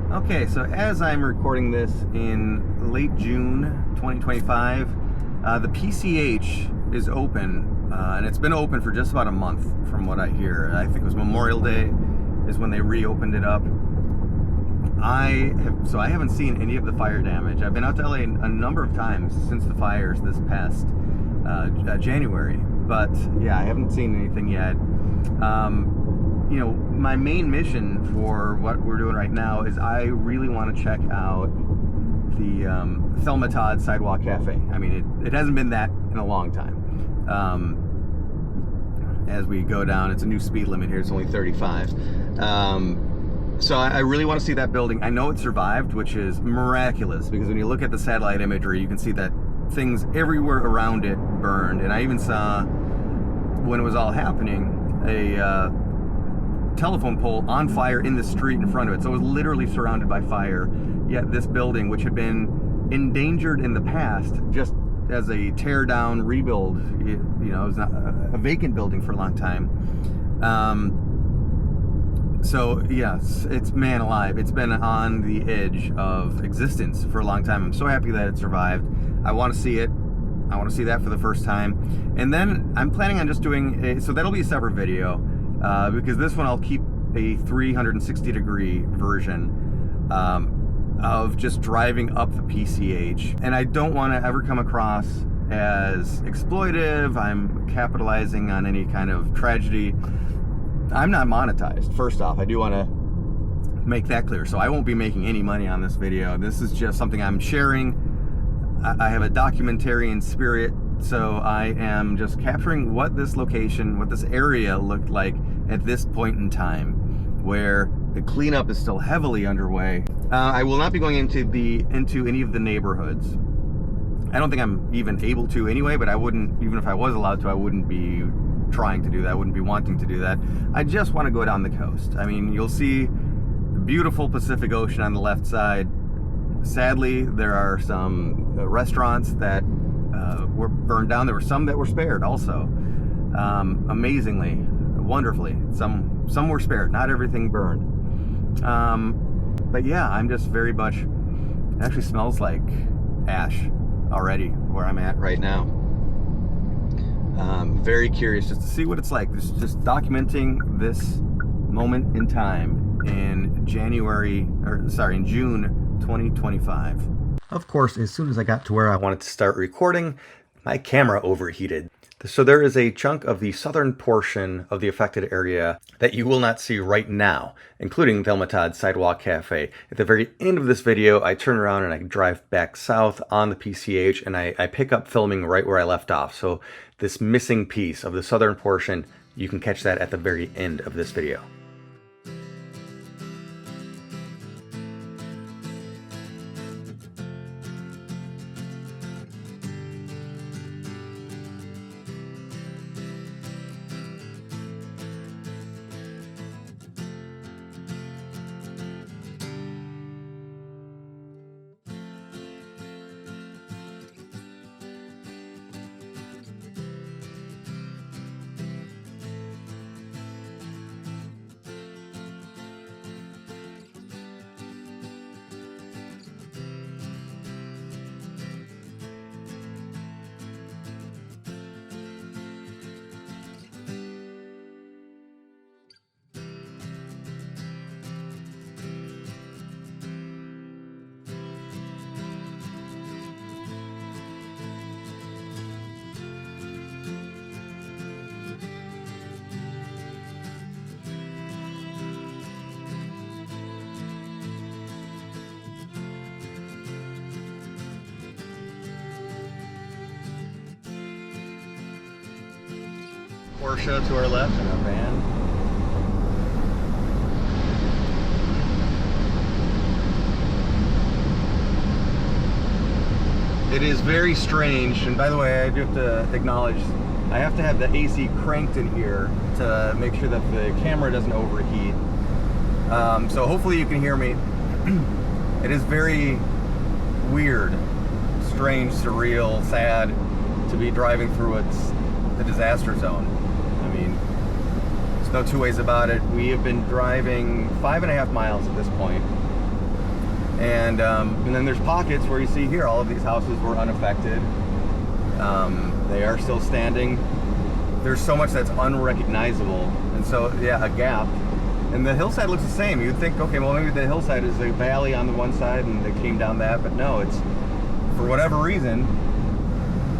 Okay, so as I'm recording this in late June 2025, the PCH is open, and it's been open for just about a month from what I hear. I think it was Memorial Day is when they reopened it up. I haven't seen any of the fire damage. I've been out to LA a number of times since the fires this past January, but yeah, I haven't seen anything yet. You know, my main mission for what we're doing right now is I really want to check out the Thelma Todd Sidewalk Café. I mean, it hasn't been that in a long time. As we go down, it's a new speed limit here. It's only 35. So I really want to see that building. I know it survived, which is miraculous, because when you look at the satellite imagery, you can see that things everywhere around it burned. And I even saw, when it was all happening, a telephone pole on fire in the street in front of it. So it was literally surrounded by fire. Yet this building, which had been endangered in the past, just as a tear down rebuild, you know, it was not a vacant building for a long time. So yes, it's man alive. It's been on the edge of existence for a long time. I'm so happy that it survived. I want to see it. I want to see that for the first time. And then I'm planning on just doing so that'll be a separate video, because this one I'll keep a 360 degree version of just driving up the PCH. And I don't want to ever come across as exploitive. I'm capitalizing on any kind of tragedy. I'm not monetized, first off. I do want to make that clear. So I won't be making any money on this video. This is just something I'm sharing. I have a documentarian spirit, so I am just capturing what this location, what this area looked like at this point in time, where the cleanup is still heavily underway. I will not be going into any of the neighborhoods. I don't think I'm even able to anyway, but I wouldn't, even if I was allowed to, I wouldn't be trying to do that. I wouldn't be wanting to do that. I just want to go down the coast. I mean, you'll see the beautiful Pacific Ocean on the left side. Sadly, there are some restaurants that were burned down. There were some that were spared also. Amazingly, wonderfully, some were spared. Not everything burned. But yeah, I'm just very much, it actually smells like ash already where I'm at right now. Very curious just to see what it's like. Just documenting this moment in time in June 2025. Of course, as soon as I got to where I wanted to start recording, my camera overheated. So there is a chunk of the southern portion of the affected area that you will not see right now, including Thelma Todd Sidewalk Cafe. At the very end of this video, I turn around and I drive back south on the PCH, and I pick up filming right where I left off. So this missing piece of the southern portion, you can catch that at the very end of this video. Porsche to our left and a van. It is very strange, and by the way, I do have to acknowledge, I have to have the AC cranked in here to make sure that the camera doesn't overheat. So hopefully you can hear me. It is very weird, strange, surreal, sad to be driving through the disaster zone. I mean, there's no two ways about it. We have been driving 5.5 miles at this point. And then there's pockets where you see here all of these houses were unaffected. They are still standing. There's so much that's unrecognizable, and so yeah, a gap. And the hillside looks the same. You'd think, okay, well maybe the hillside is a valley on the one side and they came down that, but no, it's, for whatever reason,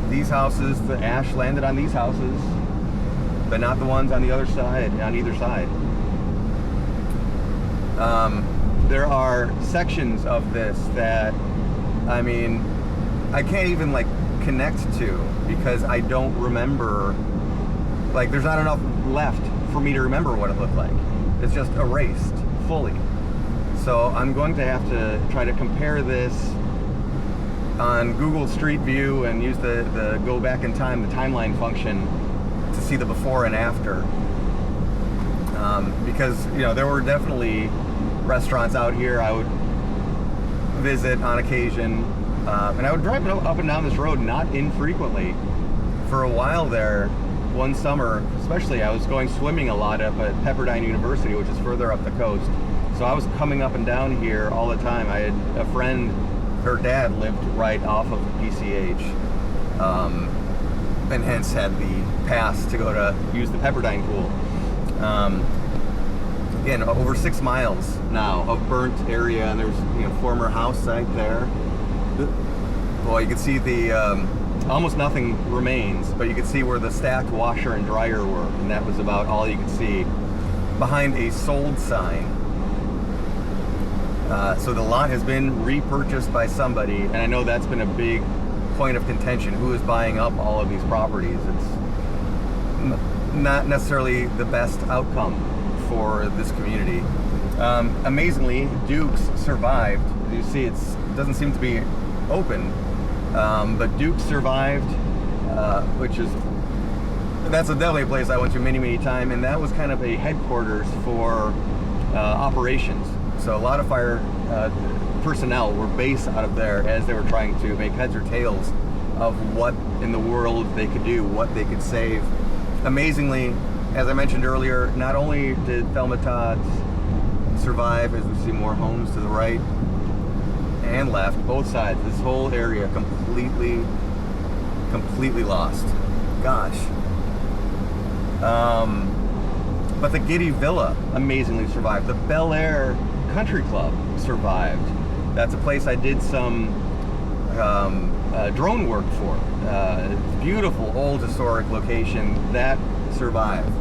these houses, the ash landed on these houses, but not the ones on the other side, on either side. There are sections of this that, I mean, I can't even like connect to, because I don't remember, like there's not enough left for me to remember what it looked like. It's just erased fully. So I'm going to have to try to compare this on Google Street View and use the go back in time, the timeline function, to see the before and after. Because, you know, there were definitely restaurants out here I would visit on occasion, and I would drive up and down this road not infrequently. For a while there, one summer especially, I was going swimming a lot up at Pepperdine University, which is further up the coast. So I was coming up and down here all the time. I had a friend, her dad lived right off of the PCH, and hence had the pass to go to use the Pepperdine pool. Again, over 6 miles now of burnt area, and there's, you know, former house site there. Well, you can see the almost nothing remains, but you can see where the stacked washer and dryer were, and that was about all you could see behind a sold sign. So the lot has been repurchased by somebody, and I know that's been a big point of contention. Who is buying up all of these properties? It's not necessarily the best outcome for this community. Amazingly, Duke's survived. You see, it doesn't seem to be open, but Duke's survived, that's definitely a place I went to many times, and that was kind of a headquarters for operations. So a lot of fire personnel were based out of there as they were trying to make heads or tails of what in the world they could do, what they could save. Amazingly, as I mentioned earlier, not only did Thelma Todd's survive, as we see more homes to the right and left, both sides, this whole area completely lost. Gosh. But the Getty Villa amazingly survived. The Bel Air Country Club survived. That's a place I did some drone work for. Beautiful old historic location that survived.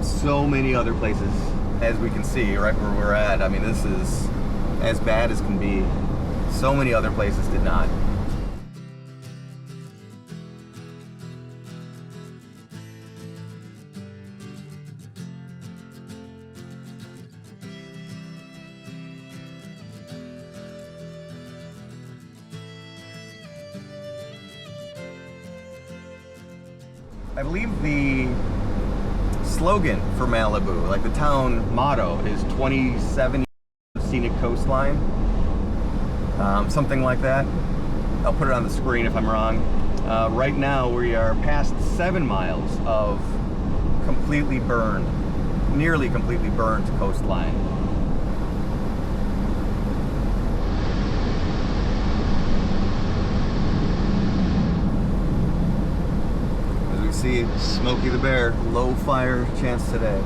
So many other places, as we can see right where we're at. I mean, this is as bad as can be. So many other places did not. I believe the slogan for Malibu, like the town motto, is 27 scenic coastline, something like that. I'll put it on the screen if I'm wrong. Right now we are past 7 miles of completely burned, nearly completely burned coastline. See Smokey the Bear, low fire chance today.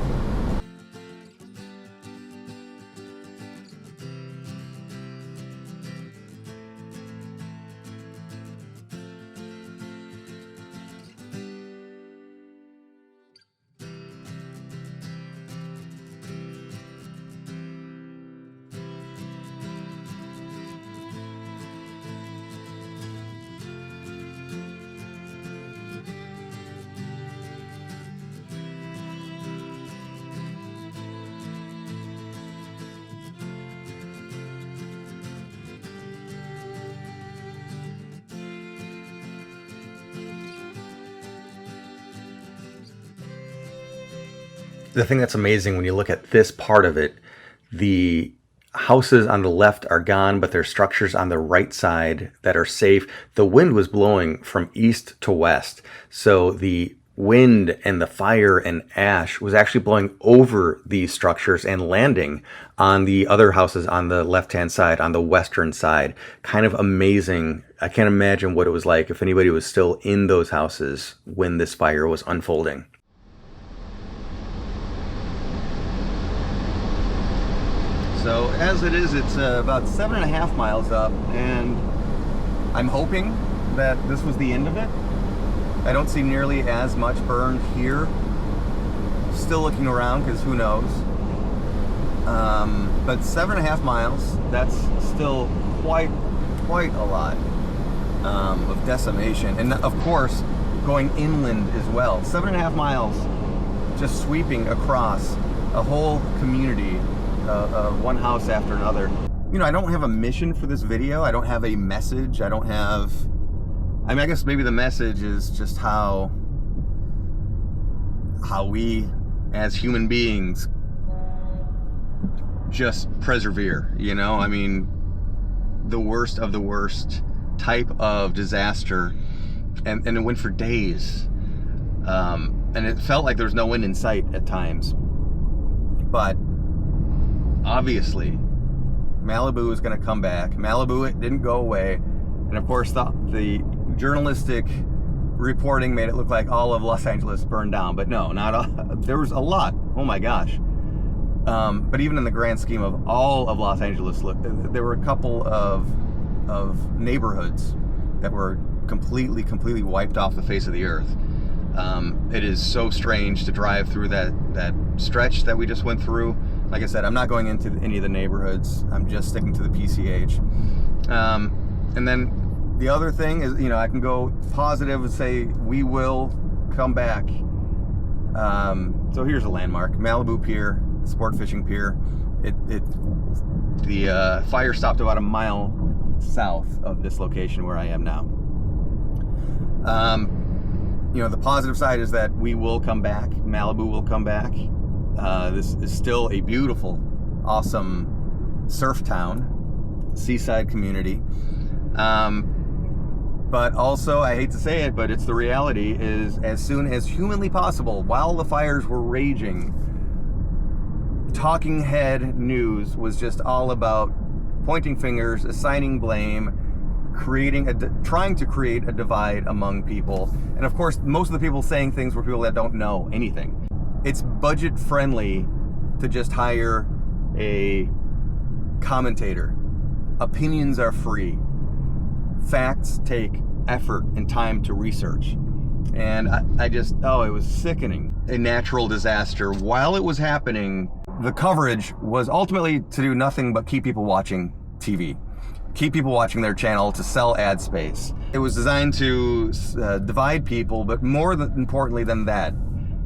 The thing that's amazing when you look at this part of it, the houses on the left are gone, but there's structures on the right side that are safe. The wind was blowing from east to west, so the wind and the fire and ash was actually blowing over these structures and landing on the other houses on the left-hand side, on the western side. Kind of amazing. I can't imagine what it was like if anybody was still in those houses when this fire was unfolding. So as it is, it's about 7.5 miles up, and I'm hoping that this was the end of it. I don't see nearly as much burned here. Still looking around, because who knows. But 7.5 miles, that's still quite a lot of decimation. And of course, going inland as well. 7.5 miles just sweeping across a whole community, one house after another. You know, I don't have a mission for this video. I don't have a message. I don't have... I mean, I guess maybe the message is just how we as human beings just persevere, you know? I mean, the worst of the worst type of disaster, and it went for days. And it felt like there was no end in sight at times. But obviously, Malibu is going to come back. Malibu, it didn't go away. And of course, the journalistic reporting made it look like all of Los Angeles burned down, but no, not all. There was a lot. Oh my gosh. But even in the grand scheme of all of Los Angeles, look, there were a couple of neighborhoods that were completely wiped off the face of the earth. It is so strange to drive through that stretch that we just went through. Like I said, I'm not going into any of the neighborhoods. I'm just sticking to the PCH. And then the other thing is, you know, I can go positive and say we will come back. So here's a landmark: Malibu Pier, sport fishing pier. The fire stopped about a mile south of this location where I am now. You know, the positive side is that we will come back. Malibu will come back. This is still a beautiful, awesome surf town, seaside community. But also, I hate to say it, but it's the reality, is as soon as humanly possible, while the fires were raging, talking head news was just all about pointing fingers, assigning blame, trying to create a divide among people. And of course, most of the people saying things were people that don't know anything. It's budget friendly to just hire a commentator. Opinions are free. Facts take effort and time to research. And I just, it was sickening. A natural disaster. While it was happening, the coverage was ultimately to do nothing but keep people watching TV. Keep people watching their channel to sell ad space. It was designed to divide people, but more importantly than that,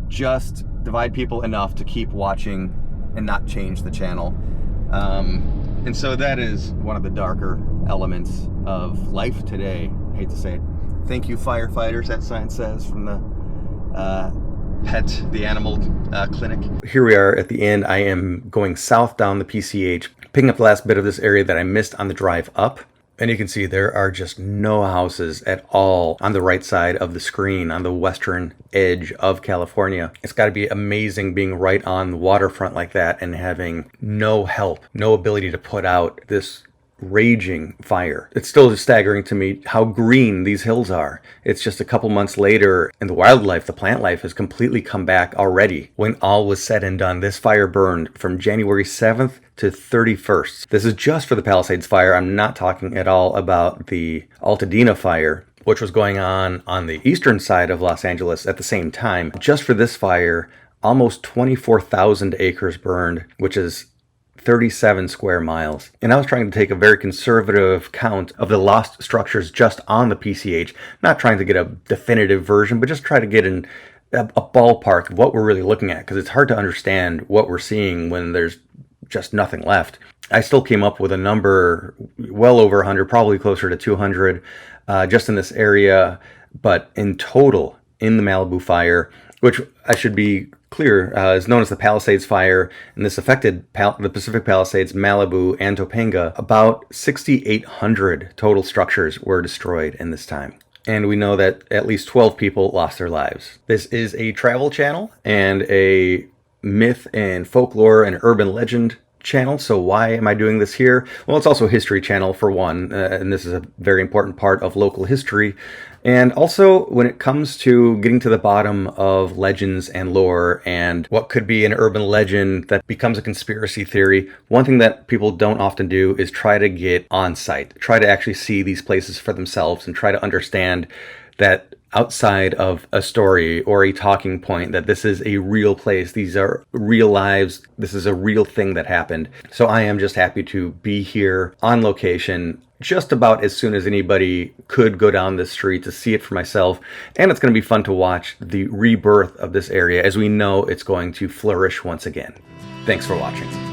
just divide people enough to keep watching and not change the channel. And so that is one of the darker elements of life today. I hate to say it. Thank you, firefighters, that sign says, from the the animal clinic. Here we are at the end. I am going south down the PCH, picking up the last bit of this area that I missed on the drive up. And you can see there are just no houses at all on the right side of the screen on the western edge of California. It's got to be amazing being right on the waterfront like that and having no help, no ability to put out this raging fire. It's still just staggering to me how green these hills are. It's just a couple months later, and the wildlife, the plant life, has completely come back already. When all was said and done, this fire burned from January 7th to 31st. This is just for the Palisades fire. I'm not talking at all about the Altadena fire, which was going on the eastern side of Los Angeles at the same time. Just for this fire, almost 24,000 acres burned, which is 37 square miles. And I was trying to take a very conservative count of the lost structures just on the PCH, not trying to get a definitive version, but just try to get a ballpark of what we're really looking at, because it's hard to understand what we're seeing when there's just nothing left. I still came up with a number well over 100, probably closer to 200, just in this area. But in total, in the Malibu fire, which I should be clear, is known as the Palisades Fire, and this affected the Pacific Palisades, Malibu, and Topanga. About 6,800 total structures were destroyed in this time. and we know that at least 12 people lost their lives. This is a travel channel and a myth and folklore and urban legend channel. So why am I doing this here? Well, it's also a history channel for one, and this is a very important part of local history. And also, when it comes to getting to the bottom of legends and lore and what could be an urban legend that becomes a conspiracy theory, one thing that people don't often do is try to get on site, try to actually see these places for themselves and try to understand that outside of a story or a talking point, that this is a real place, these are real lives, this is a real thing that happened. So I am just happy to be here on location just about as soon as anybody could go down this street to see it for myself. And it's going to be fun to watch the rebirth of this area as we know it's going to flourish once again. Thanks for watching.